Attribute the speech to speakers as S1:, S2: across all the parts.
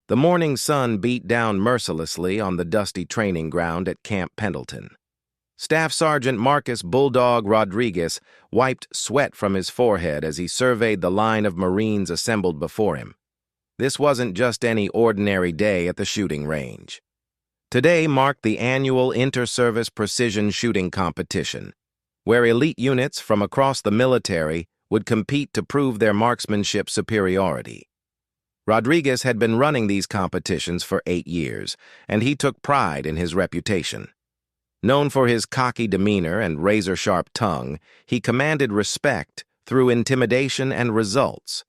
S1: The morning sun beat down mercilessly on the dusty training ground at Camp Pendleton. Staff Sergeant Marcus Bulldog Rodriguez wiped sweat from his forehead as he surveyed the line of Marines assembled before him. This wasn't just any ordinary day at the shooting range. Today marked the annual Inter-Service Precision Shooting Competition, where elite units from across the military would compete to prove their marksmanship superiority. Rodriguez had been running these competitions for 8 years, and he took pride in his reputation. Known for his cocky demeanor and razor-sharp tongue, he commanded respect through intimidation and results.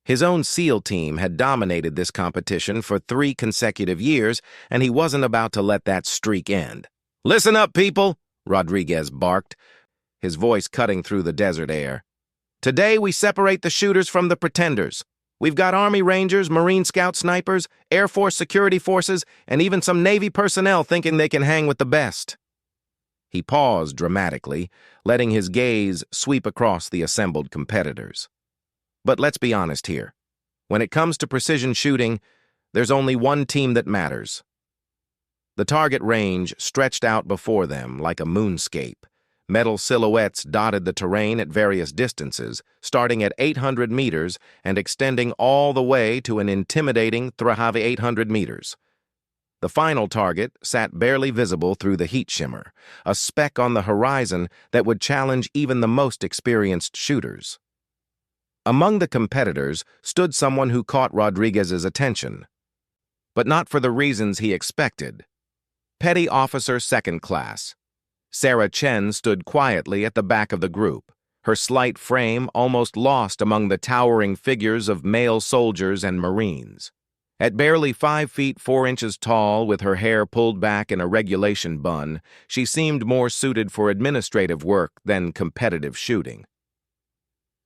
S1: His own SEAL team had dominated this competition for 3 consecutive years, and he wasn't about to let that streak end. "Listen up, people," Rodriguez barked, his voice cutting through the desert air. "Today we separate the shooters from the pretenders. We've got Army Rangers, Marine Scout snipers, Air Force security forces, and even some Navy personnel thinking they can hang with the best." He paused dramatically, letting his gaze sweep across the assembled competitors. But let's be honest here. When it comes to precision shooting, there's only one team that matters. The target range stretched out before them like a moonscape. Metal silhouettes dotted the terrain at various distances, starting at 800 meters and extending all the way to an intimidating 800 meters. The final target sat barely visible through the heat shimmer, a speck on the horizon that would challenge even the most experienced shooters. Among the competitors stood someone who caught Rodriguez's attention, but not for the reasons he expected. Petty Officer Second Class Sarah Chen stood quietly at the back of the group, her slight frame almost lost among the towering figures of male soldiers and Marines. At barely 5 feet 4 inches tall, with her hair pulled back in a regulation bun, she seemed more suited for administrative work than competitive shooting.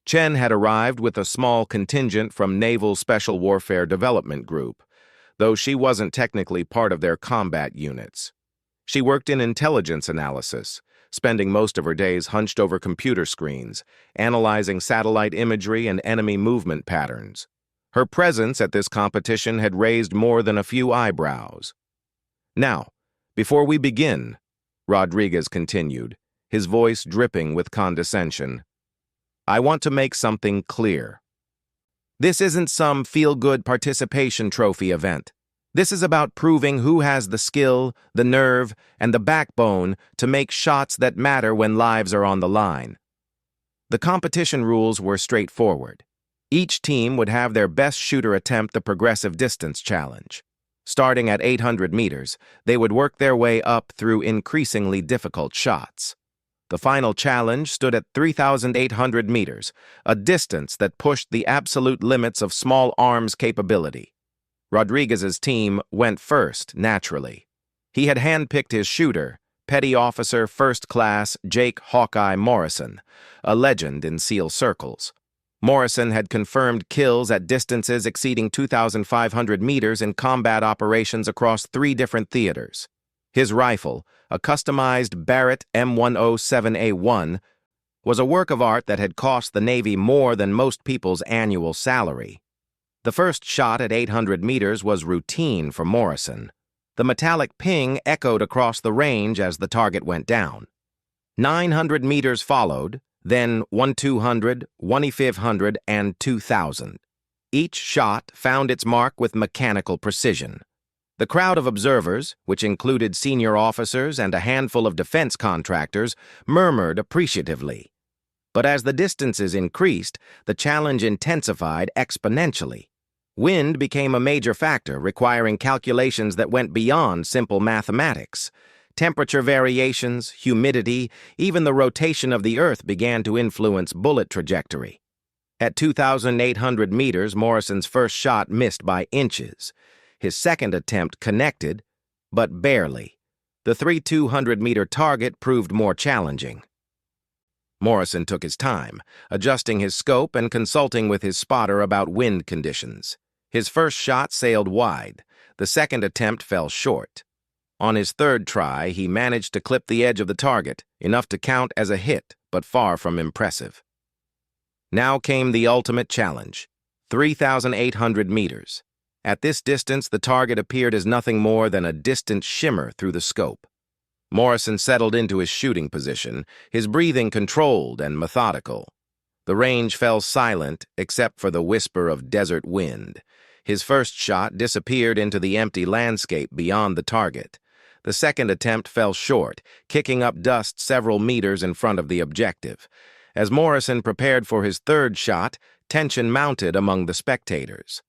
S1: Chen had arrived with a small contingent from Naval Special Warfare Development Group, though she wasn't technically part of their combat units. She worked in intelligence analysis, spending most of her days hunched over computer screens, analyzing satellite imagery and enemy movement patterns. Her presence at this competition had raised more than a few eyebrows. "Now, before we begin," Rodriguez continued, his voice dripping with condescension, "I want to make something clear. This isn't some feel-good participation trophy event. This is about proving who has the skill, the nerve, and the backbone to make shots that matter when lives are on the line." The competition rules were straightforward. Each team would have their best shooter attempt the progressive distance challenge. Starting at 800 meters, they would work their way up through increasingly difficult shots. The final challenge stood at 3,800 meters, a distance that pushed the absolute limits of small arms capability. Rodriguez's team went first, naturally. He had handpicked his shooter, Petty Officer First Class Jake Hawkeye Morrison, a legend in SEAL circles. Morrison had confirmed kills at distances exceeding 2,500 meters in combat operations across 3 different theaters. His rifle, a customized Barrett M107A1, was a work of art that had cost the Navy more than most people's annual salary. The first shot at 800 meters was routine for Morrison. The metallic ping echoed across the range as the target went down. 900 meters followed, then 1,200, 1,500, and 2,000. Each shot found its mark with mechanical precision. The crowd of observers, which included senior officers and a handful of defense contractors, murmured appreciatively. But as the distances increased, the challenge intensified exponentially. Wind became a major factor, requiring calculations that went beyond simple mathematics. Temperature variations, humidity, even the rotation of the Earth began to influence bullet trajectory. At 2,800 meters, Morrison's first shot missed by inches. His second attempt connected, but barely. The 3,200-meter target proved more challenging. Morrison took his time, adjusting his scope and consulting with his spotter about wind conditions. His first shot sailed wide. The second attempt fell short. On his third try, he managed to clip the edge of the target, enough to count as a hit, but far from impressive. Now came the ultimate challenge, 3,800 meters. At this distance, the target appeared as nothing more than a distant shimmer through the scope. Morrison settled into his shooting position, his breathing controlled and methodical. The range fell silent except for the whisper of desert wind. His first shot disappeared into the empty landscape beyond the target. The second attempt fell short, kicking up dust several meters in front of the objective. As Morrison prepared for his third shot, tension mounted among the spectators.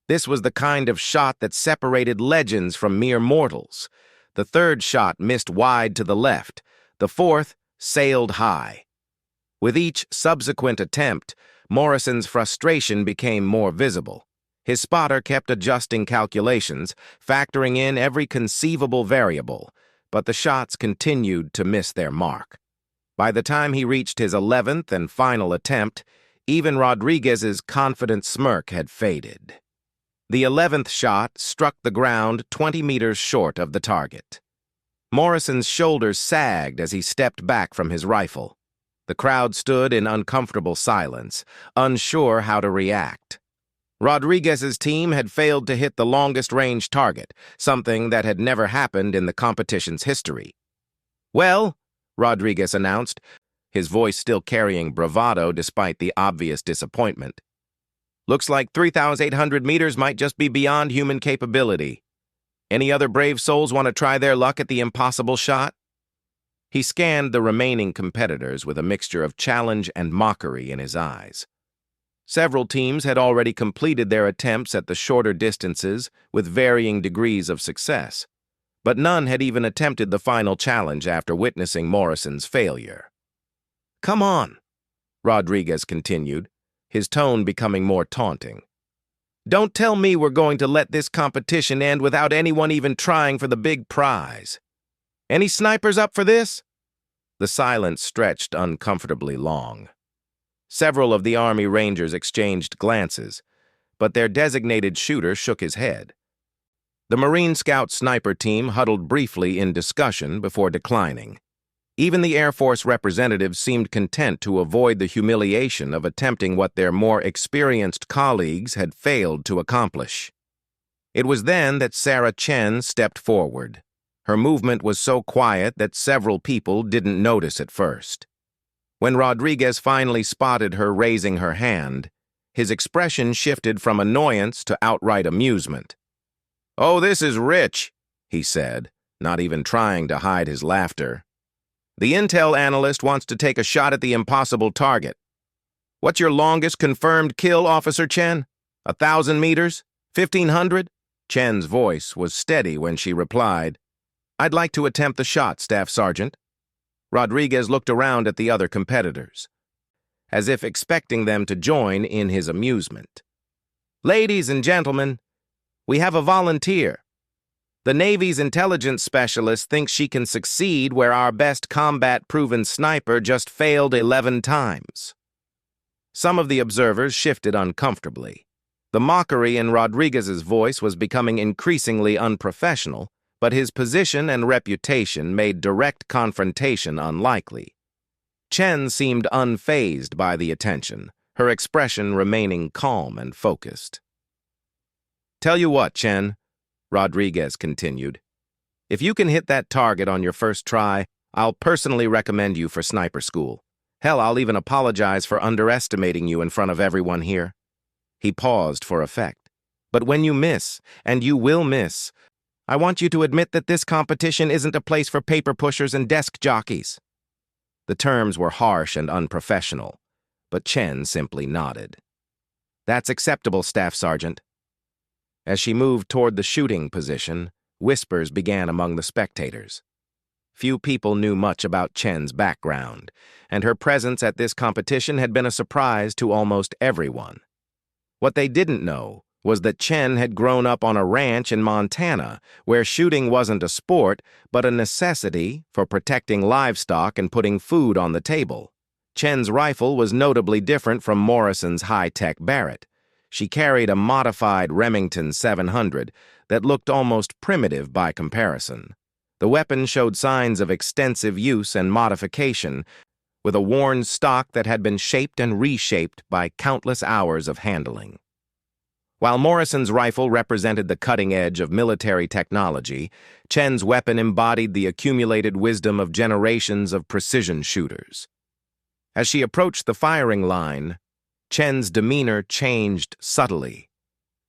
S1: This was the kind of shot that separated legends from mere mortals. The third shot missed wide to the left. The fourth sailed high. With each subsequent attempt, Morrison's frustration became more visible. His spotter kept adjusting calculations, factoring in every conceivable variable, but the shots continued to miss their mark. By the time he reached his 11th and final attempt, even Rodriguez's confident smirk had faded. The 11th shot struck the ground 20 meters short of the target. Morrison's shoulders sagged as he stepped back from his rifle. The crowd stood in uncomfortable silence, unsure how to react. Rodriguez's team had failed to hit the longest-range target, something that had never happened in the competition's history. "Well," Rodriguez announced, his voice still carrying bravado despite the obvious disappointment, "looks like 3,800 meters might just be beyond human capability. Any other brave souls want to try their luck at the impossible shot?" He scanned the remaining competitors with a mixture of challenge and mockery in his eyes. Several teams had already completed their attempts at the shorter distances with varying degrees of success, but none had even attempted the final challenge after witnessing Morrison's failure. "Come on," Rodriguez continued, his tone becoming more taunting. "Don't tell me we're going to let this competition end without anyone even trying for the big prize. Any snipers up for this?" The silence stretched uncomfortably long. Several of the Army Rangers exchanged glances, but their designated shooter shook his head. The Marine Scout sniper team huddled briefly in discussion before declining. Even the Air Force representatives seemed content to avoid the humiliation of attempting what their more experienced colleagues had failed to accomplish. It was then that Sarah Chen stepped forward. Her movement was so quiet that several people didn't notice at first. When Rodriguez finally spotted her raising her hand, his expression shifted from annoyance to outright amusement. "Oh, this is rich," he said, not even trying to hide his laughter. "The intel analyst wants to take a shot at the impossible target. What's your longest confirmed kill, Officer Chen? 1,000 meters? 1,500? Chen's voice was steady when she replied, "I'd like to attempt the shot, Staff Sergeant." Rodriguez looked around at the other competitors, as if expecting them to join in his amusement. "Ladies and gentlemen, we have a volunteer. The Navy's intelligence specialist thinks she can succeed where our best combat-proven sniper just failed 11 times. Some of the observers shifted uncomfortably. The mockery in Rodriguez's voice was becoming increasingly unprofessional, but his position and reputation made direct confrontation unlikely. Chen seemed unfazed by the attention, her expression remaining calm and focused. "Tell you what, Chen," Rodriguez continued, "if you can hit that target on your first try, I'll personally recommend you for sniper school. Hell, I'll even apologize for underestimating you in front of everyone here." He paused for effect. "But when you miss, and you will miss, I want you to admit that this competition isn't a place for paper pushers and desk jockeys." The terms were harsh and unprofessional, but Chen simply nodded. "That's acceptable, Staff Sergeant." As she moved toward the shooting position, whispers began among the spectators. Few people knew much about Chen's background, and her presence at this competition had been a surprise to almost everyone. What they didn't know was that Chen had grown up on a ranch in Montana, where shooting wasn't a sport, but a necessity for protecting livestock and putting food on the table. Chen's rifle was notably different from Morrison's high-tech Barrett. She carried a modified Remington 700 that looked almost primitive by comparison. The weapon showed signs of extensive use and modification, with a worn stock that had been shaped and reshaped by countless hours of handling. While Morrison's rifle represented the cutting edge of military technology, Chen's weapon embodied the accumulated wisdom of generations of precision shooters. As she approached the firing line, Chen's demeanor changed subtly.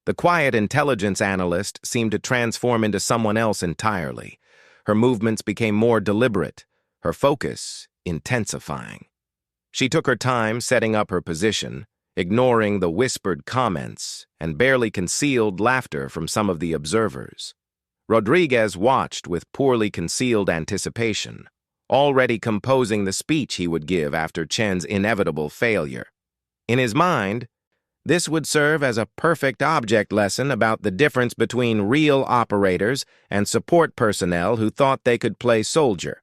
S1: The quiet intelligence analyst seemed to transform into someone else entirely. Her movements became more deliberate, her focus intensifying. She took her time setting up her position, ignoring the whispered comments and barely concealed laughter from some of the observers. Rodriguez watched with poorly concealed anticipation, already composing the speech he would give after Chen's inevitable failure. In his mind, this would serve as a perfect object lesson about the difference between real operators and support personnel who thought they could play soldier.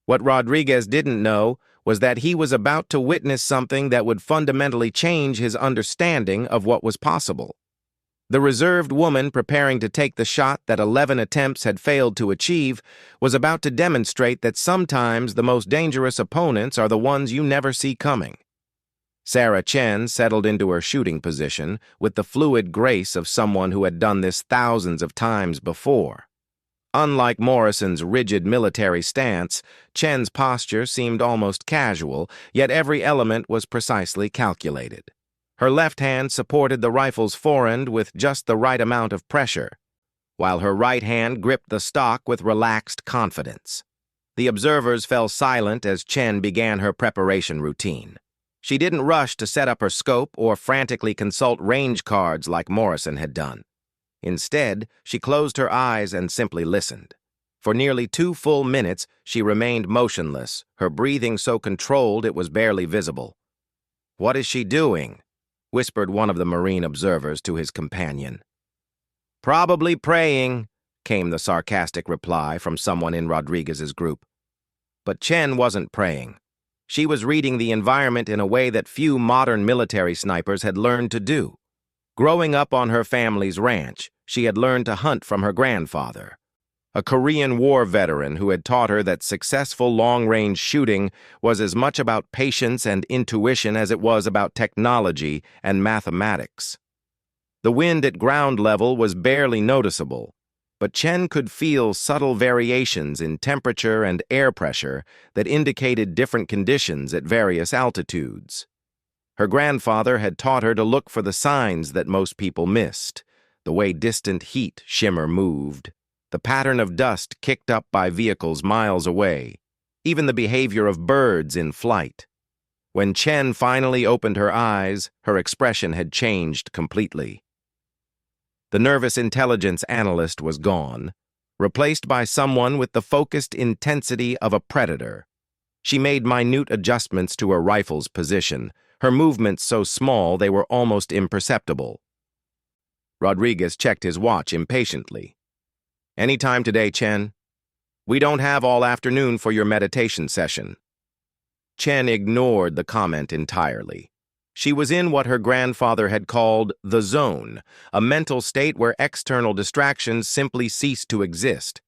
S1: What Rodriguez didn't know was that he was about to witness something that would fundamentally change his understanding of what was possible. The reserved woman preparing to take the shot that 11 attempts had failed to achieve was about to demonstrate that sometimes the most dangerous opponents are the ones you never see coming. Sarah Chen settled into her shooting position with the fluid grace of someone who had done this thousands of times before. Unlike Morrison's rigid military stance, Chen's posture seemed almost casual, yet every element was precisely calculated. Her left hand supported the rifle's forend with just the right amount of pressure, while her right hand gripped the stock with relaxed confidence. The observers fell silent as Chen began her preparation routine. She didn't rush to set up her scope or frantically consult range cards like Morrison had done. Instead, she closed her eyes and simply listened. For nearly 2 full minutes, she remained motionless, her breathing so controlled it was barely visible. "What is she doing?" whispered one of the Marine observers to his companion. "Probably praying," came the sarcastic reply from someone in Rodriguez's group. But Chen wasn't praying. She was reading the environment in a way that few modern military snipers had learned to do. Growing up on her family's ranch, she had learned to hunt from her grandfather, a Korean War veteran who had taught her that successful long-range shooting was as much about patience and intuition as it was about technology and mathematics. The wind at ground level was barely noticeable, but Chen could feel subtle variations in temperature and air pressure that indicated different conditions at various altitudes. Her grandfather had taught her to look for the signs that most people missed, the way distant heat shimmer moved, the pattern of dust kicked up by vehicles miles away, even the behavior of birds in flight. When Chen finally opened her eyes, her expression had changed completely. The nervous intelligence analyst was gone, replaced by someone with the focused intensity of a predator. She made minute adjustments to her rifle's position, her movements so small they were almost imperceptible. Rodriguez checked his watch impatiently. "Any time today, Chen? We don't have all afternoon for your meditation session." Chen ignored the comment entirely. She was in what her grandfather had called the zone, a mental state where external distractions simply ceased to exist.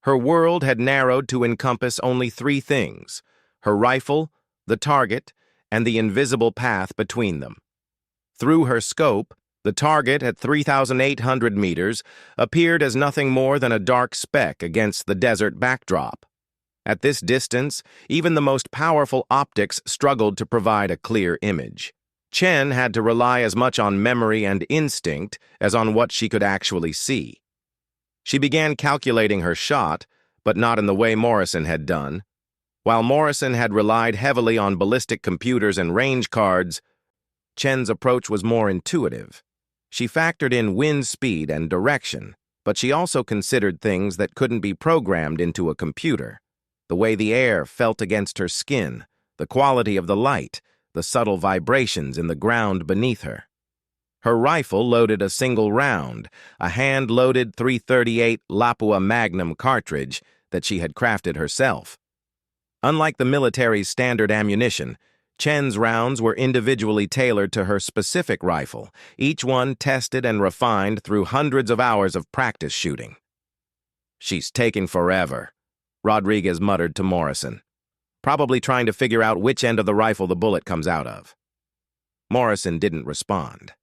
S1: Her world had narrowed to encompass only 3 things: her rifle, the target, and the invisible path between them. Through her scope, the target at 3,800 meters appeared as nothing more than a dark speck against the desert backdrop. At this distance, even the most powerful optics struggled to provide a clear image. Chen had to rely as much on memory and instinct as on what she could actually see. She began calculating her shot, but not in the way Morrison had done. While Morrison had relied heavily on ballistic computers and range cards, Chen's approach was more intuitive. She factored in wind speed and direction, but she also considered things that couldn't be programmed into a computer. The way the air felt against her skin, the quality of the light, the subtle vibrations in the ground beneath her. Her rifle loaded a single round, a hand-loaded .338 Lapua Magnum cartridge that she had crafted herself. Unlike the military's standard ammunition, Chen's rounds were individually tailored to her specific rifle, each one tested and refined through hundreds of hours of practice shooting. "She's taking forever," Rodriguez muttered to Morrison, probably trying to figure out which end of the rifle the bullet comes out of. Morrison didn't respond.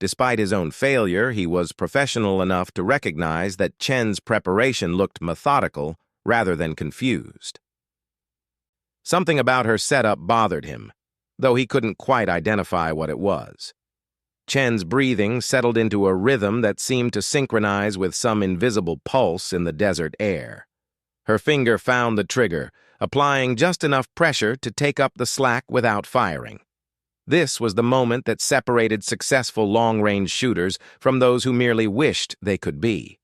S1: Despite his own failure, he was professional enough to recognize that Chen's preparation looked methodical rather than confused. Something about her setup bothered him, though he couldn't quite identify what it was. Chen's breathing settled into a rhythm that seemed to synchronize with some invisible pulse in the desert air. Her finger found the trigger, applying just enough pressure to take up the slack without firing. This was the moment that separated successful long-range shooters from those who merely wished they could be.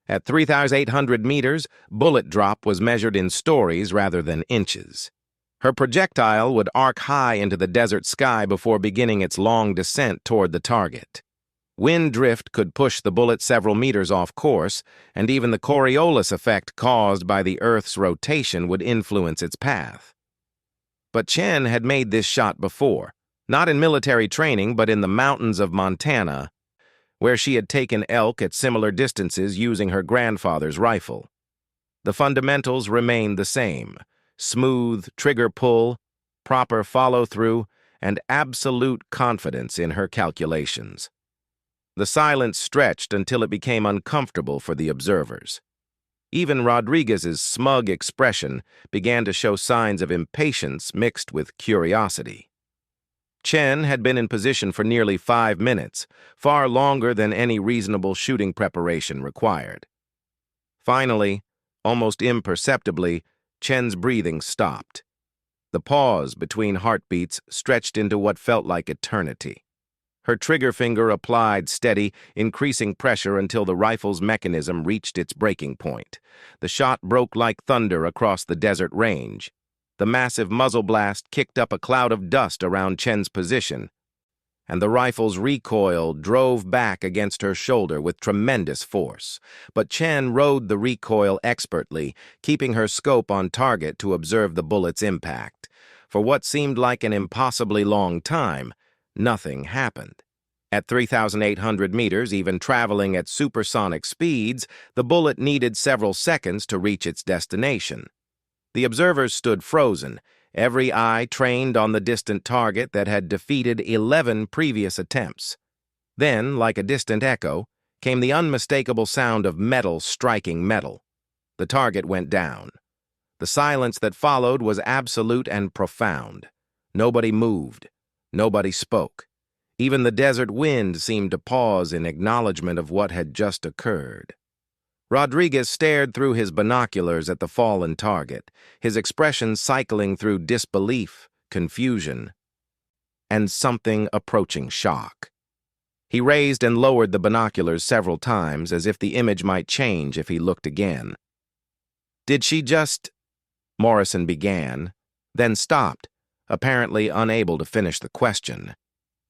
S1: At 3,800 meters, bullet drop was measured in stories rather than inches. Her projectile would arc high into the desert sky before beginning its long descent toward the target. Wind drift could push the bullet several meters off course, and even the Coriolis effect caused by the Earth's rotation would influence its path. But Chen had made this shot before, not in military training but in the mountains of Montana, where she had taken elk at similar distances using her grandfather's rifle. The fundamentals remained the same: smooth trigger pull, proper follow-through, and absolute confidence in her calculations. The silence stretched until it became uncomfortable for the observers. Even Rodriguez's smug expression began to show signs of impatience mixed with curiosity. Chen had been in position for nearly 5 minutes, far longer than any reasonable shooting preparation required. Finally, almost imperceptibly, Chen's breathing stopped. The pause between heartbeats stretched into what felt like eternity. Her trigger finger applied steady, increasing pressure until the rifle's mechanism reached its breaking point. The shot broke like thunder across the desert range. The massive muzzle blast kicked up a cloud of dust around Chen's position, and the rifle's recoil drove back against her shoulder with tremendous force. But Chen rode the recoil expertly, keeping her scope on target to observe the bullet's impact. For what seemed like an impossibly long time, nothing happened. At 3,800 meters, even traveling at supersonic speeds, the bullet needed several seconds to reach its destination. The observers stood frozen, every eye trained on the distant target that had defeated 11 previous attempts. Then, like a distant echo, came the unmistakable sound of metal striking metal. The target went down. The silence that followed was absolute and profound. Nobody moved. Nobody spoke. Even the desert wind seemed to pause in acknowledgement of what had just occurred. Rodriguez stared through his binoculars at the fallen target, his expression cycling through disbelief, confusion, and something approaching shock. He raised and lowered the binoculars several times, as if the image might change if he looked again. "Did she just—" Morrison began, then stopped, apparently unable to finish the question.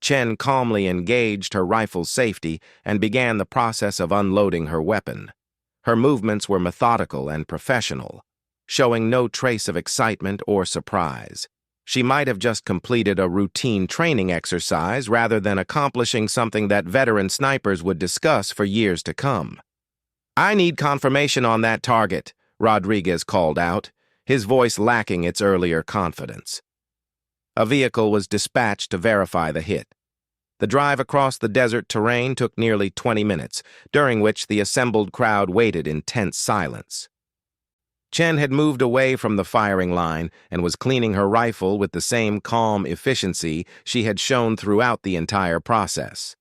S1: Chen calmly engaged her rifle's safety and began the process of unloading her weapon. Her movements were methodical and professional, showing no trace of excitement or surprise. She might have just completed a routine training exercise rather than accomplishing something that veteran snipers would discuss for years to come. "I need confirmation on that target," Rodriguez called out, his voice lacking its earlier confidence. A vehicle was dispatched to verify the hit. The drive across the desert terrain took nearly 20 minutes, during which the assembled crowd waited in tense silence. Chen had moved away from the firing line and was cleaning her rifle with the same calm efficiency she had shown throughout the entire process.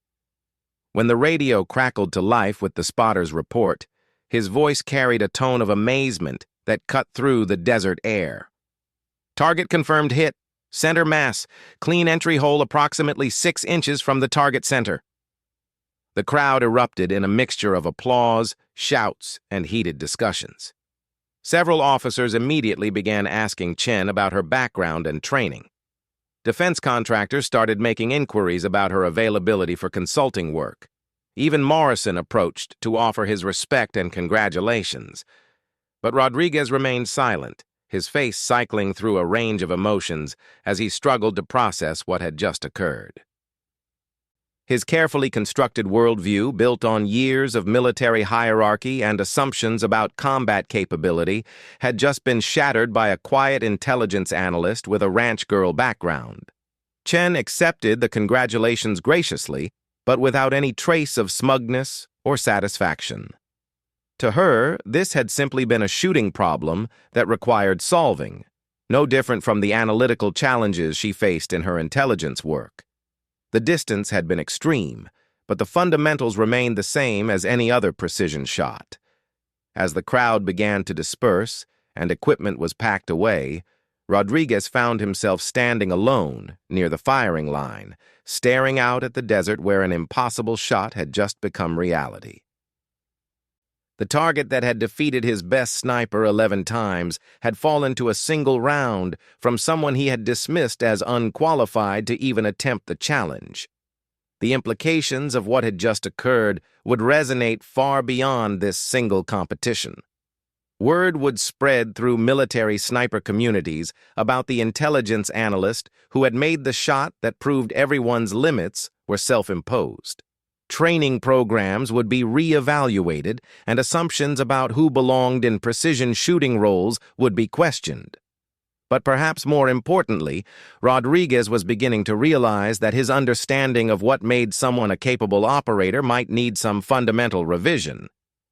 S1: When the radio crackled to life with the spotter's report, his voice carried a tone of amazement that cut through the desert air. "Target confirmed hit. Center mass. Clean entry hole approximately 6 inches from the target center." The crowd erupted in a mixture of applause, shouts, and heated discussions. Several officers immediately began asking Chen about her background and training. Defense contractors started making inquiries about her availability for consulting work. Even Morrison approached to offer his respect and congratulations. But Rodriguez remained silent, his face cycling through a range of emotions as he struggled to process what had just occurred. His carefully constructed worldview, built on years of military hierarchy and assumptions about combat capability, had just been shattered by a quiet intelligence analyst with a ranch girl background. Chen accepted the congratulations graciously, but without any trace of smugness or satisfaction. To her, this had simply been a shooting problem that required solving, no different from the analytical challenges she faced in her intelligence work. The distance had been extreme, but the fundamentals remained the same as any other precision shot. As the crowd began to disperse and equipment was packed away, Rodriguez found himself standing alone near the firing line, staring out at the desert where an impossible shot had just become reality. The target that had defeated his best sniper 11 times had fallen to a single round from someone he had dismissed as unqualified to even attempt the challenge. The implications of what had just occurred would resonate far beyond this single competition. Word would spread through military sniper communities about the intelligence analyst who had made the shot that proved everyone's limits were self-imposed. Training programs would be re-evaluated, and assumptions about who belonged in precision shooting roles would be questioned. But perhaps more importantly, Rodriguez was beginning to realize that his understanding of what made someone a capable operator might need some fundamental revision.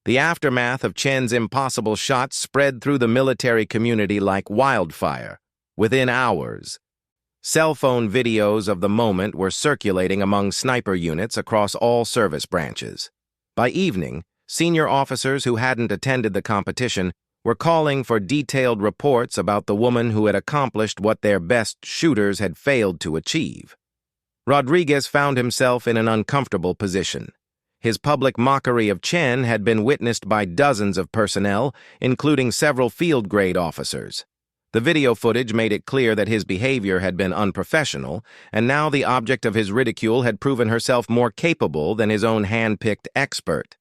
S1: The aftermath of Chen's impossible shot spread through the military community like wildfire. Within hours, cell phone videos of the moment were circulating among sniper units across all service branches. By evening, senior officers who hadn't attended the competition were calling for detailed reports about the woman who had accomplished what their best shooters had failed to achieve. Rodriguez found himself in an uncomfortable position. His public mockery of Chen had been witnessed by dozens of personnel, including several field-grade officers. The video footage made it clear that his behavior had been unprofessional, and now the object of his ridicule had proven herself more capable than his own hand-picked expert.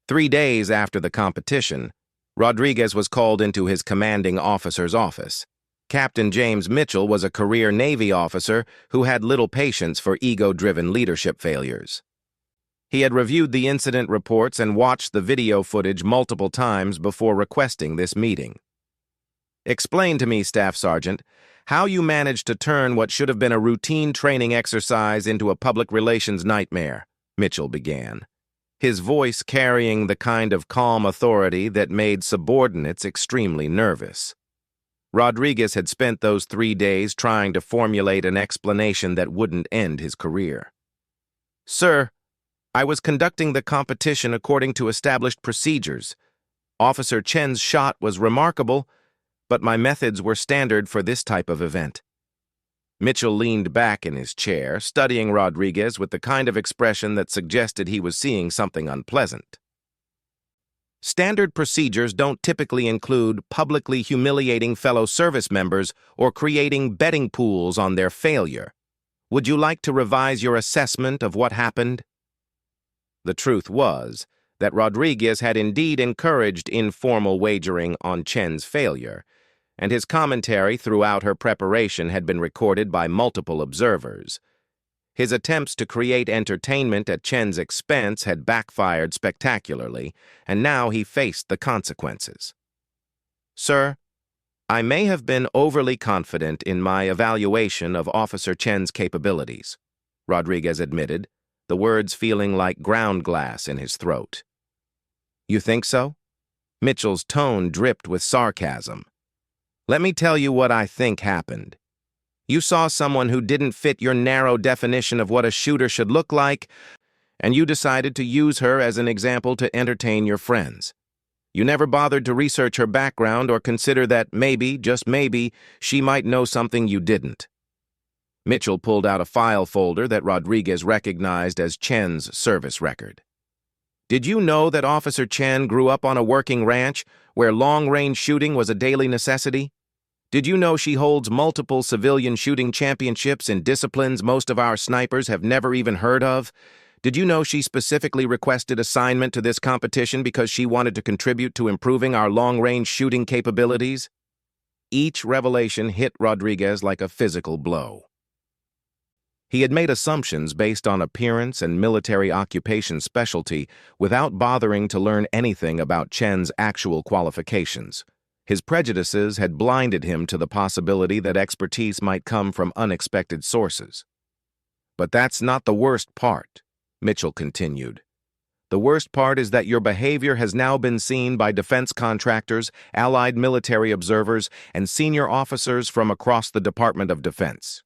S1: 3 days after the competition, Rodriguez was called into his commanding officer's office. Captain James Mitchell was a career Navy officer who had little patience for ego-driven leadership failures. He had reviewed the incident reports and watched the video footage multiple times before requesting this meeting. "Explain to me, Staff Sergeant, how you managed to turn what should have been a routine training exercise into a public relations nightmare," Mitchell began, his voice carrying the kind of calm authority that made subordinates extremely nervous. Rodriguez had spent those 3 days trying to formulate an explanation that wouldn't end his career. "Sir, I was conducting the competition according to established procedures. Officer Chen's shot was remarkable, but my methods were standard for this type of event." Mitchell leaned back in his chair, studying Rodriguez with the kind of expression that suggested he was seeing something unpleasant. "Standard procedures don't typically include publicly humiliating fellow service members or creating betting pools on their failure. Would you like to revise your assessment of what happened?" The truth was that Rodriguez had indeed encouraged informal wagering on Chen's failure, and his commentary throughout her preparation had been recorded by multiple observers. His attempts to create entertainment at Chen's expense had backfired spectacularly, and now he faced the consequences. "Sir, I may have been overly confident in my evaluation of Officer Chen's capabilities," Rodriguez admitted, the words feeling like ground glass in his throat. "You think so?" Mitchell's tone dripped with sarcasm. "Let me tell you what I think happened. You saw someone who didn't fit your narrow definition of what a shooter should look like, and you decided to use her as an example to entertain your friends. You never bothered to research her background or consider that maybe, just maybe, she might know something you didn't." Mitchell pulled out a file folder that Rodriguez recognized as Chen's service record. "Did you know that Officer Chen grew up on a working ranch where long-range shooting was a daily necessity? Did you know she holds multiple civilian shooting championships in disciplines most of our snipers have never even heard of? Did you know she specifically requested assignment to this competition because she wanted to contribute to improving our long-range shooting capabilities?" Each revelation hit Rodriguez like a physical blow. He had made assumptions based on appearance and military occupation specialty without bothering to learn anything about Chen's actual qualifications. His prejudices had blinded him to the possibility that expertise might come from unexpected sources. But that's not the worst part, Mitchell continued. The worst part is that your behavior has now been seen by defense contractors, allied military observers, and senior officers from across the Department of Defense.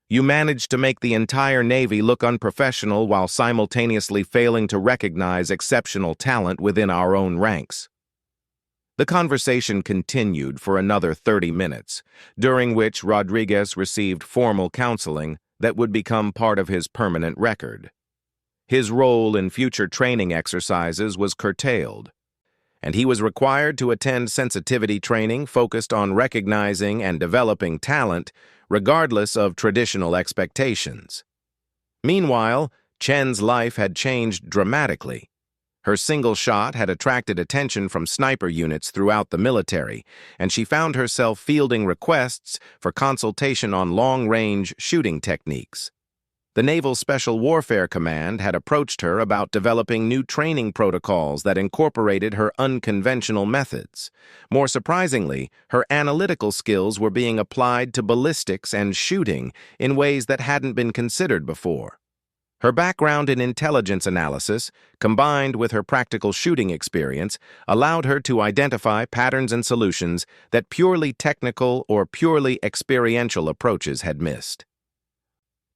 S1: You managed to make the entire Navy look unprofessional while simultaneously failing to recognize exceptional talent within our own ranks. The conversation continued for another 30 minutes, during which Rodriguez received formal counseling that would become part of his permanent record. His role in future training exercises was curtailed, and he was required to attend sensitivity training focused on recognizing and developing talent regardless of traditional expectations. Meanwhile, Chen's life had changed dramatically. Her single shot had attracted attention from sniper units throughout the military, and she found herself fielding requests for consultation on long-range shooting techniques. The Naval Special Warfare Command had approached her about developing new training protocols that incorporated her unconventional methods. More surprisingly, her analytical skills were being applied to ballistics and shooting in ways that hadn't been considered before. Her background in intelligence analysis, combined with her practical shooting experience, allowed her to identify patterns and solutions that purely technical or purely experiential approaches had missed.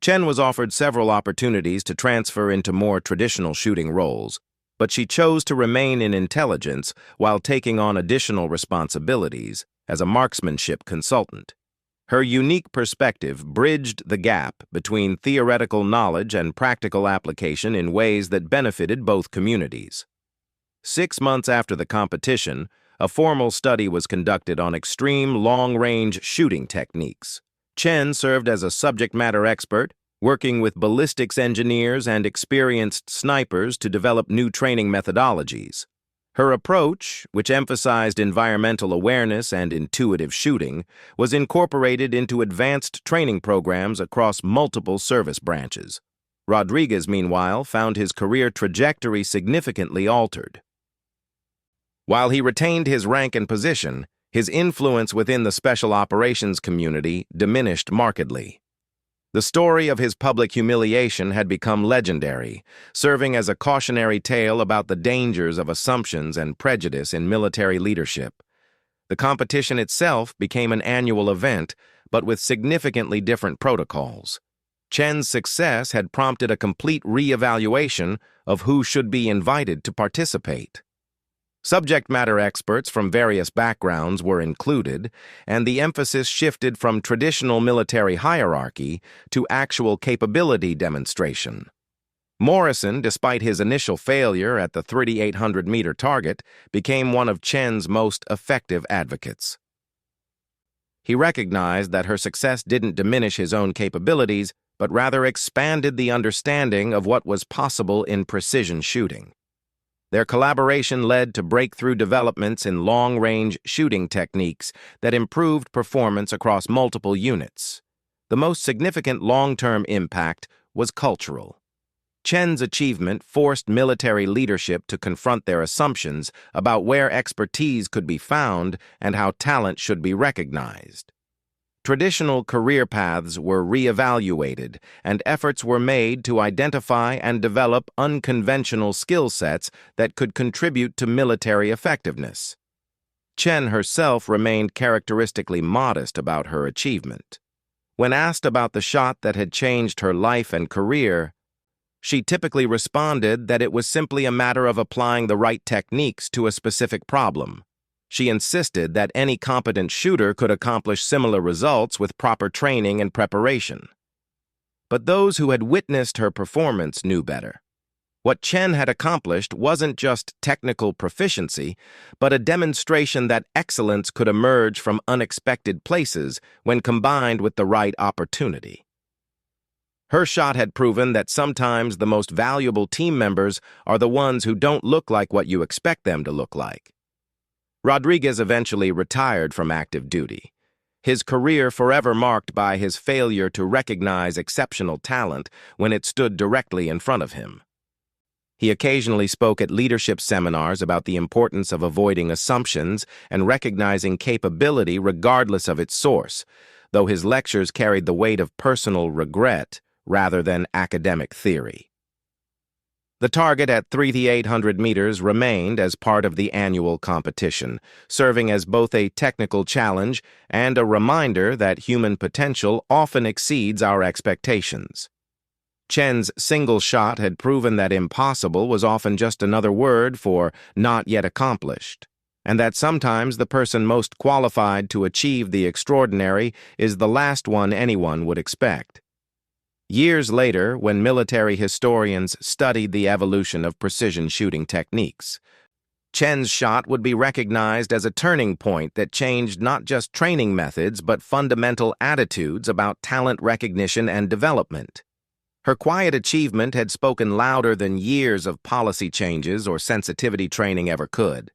S1: Chen was offered several opportunities to transfer into more traditional shooting roles, but she chose to remain in intelligence while taking on additional responsibilities as a marksmanship consultant. Her unique perspective bridged the gap between theoretical knowledge and practical application in ways that benefited both communities. 6 months after the competition, a formal study was conducted on extreme long-range shooting techniques. Chen served as a subject matter expert, working with ballistics engineers and experienced snipers to develop new training methodologies. Her approach, which emphasized environmental awareness and intuitive shooting, was incorporated into advanced training programs across multiple service branches. Rodriguez, meanwhile, found his career trajectory significantly altered. While he retained his rank and position, his influence within the special operations community diminished markedly. The story of his public humiliation had become legendary, serving as a cautionary tale about the dangers of assumptions and prejudice in military leadership. The competition itself became an annual event, but with significantly different protocols. Chen's success had prompted a complete re-evaluation of who should be invited to participate. Subject matter experts from various backgrounds were included, and the emphasis shifted from traditional military hierarchy to actual capability demonstration. Morrison, despite his initial failure at the 3,800-meter target, became one of Chen's most effective advocates. He recognized that her success didn't diminish his own capabilities, but rather expanded the understanding of what was possible in precision shooting. Their collaboration led to breakthrough developments in long-range shooting techniques that improved performance across multiple units. The most significant long-term impact was cultural. Chen's achievement forced military leadership to confront their assumptions about where expertise could be found and how talent should be recognized. Traditional career paths were re-evaluated, and efforts were made to identify and develop unconventional skill sets that could contribute to military effectiveness. Chen herself remained characteristically modest about her achievement. When asked about the shot that had changed her life and career, she typically responded that it was simply a matter of applying the right techniques to a specific problem. She insisted that any competent shooter could accomplish similar results with proper training and preparation. But those who had witnessed her performance knew better. What Chen had accomplished wasn't just technical proficiency, but a demonstration that excellence could emerge from unexpected places when combined with the right opportunity. Her shot had proven that sometimes the most valuable team members are the ones who don't look like what you expect them to look like. Rodriguez eventually retired from active duty, his career forever marked by his failure to recognize exceptional talent when it stood directly in front of him. He occasionally spoke at leadership seminars about the importance of avoiding assumptions and recognizing capability regardless of its source, though his lectures carried the weight of personal regret rather than academic theory. The target at 3,800 meters remained as part of the annual competition, serving as both a technical challenge and a reminder that human potential often exceeds our expectations. Chen's single shot had proven that impossible was often just another word for not yet accomplished, and that sometimes the person most qualified to achieve the extraordinary is the last one anyone would expect. Years later, when military historians studied the evolution of precision shooting techniques, Chen's shot would be recognized as a turning point that changed not just training methods but fundamental attitudes about talent recognition and development. Her quiet achievement had spoken louder than years of policy changes or sensitivity training ever could.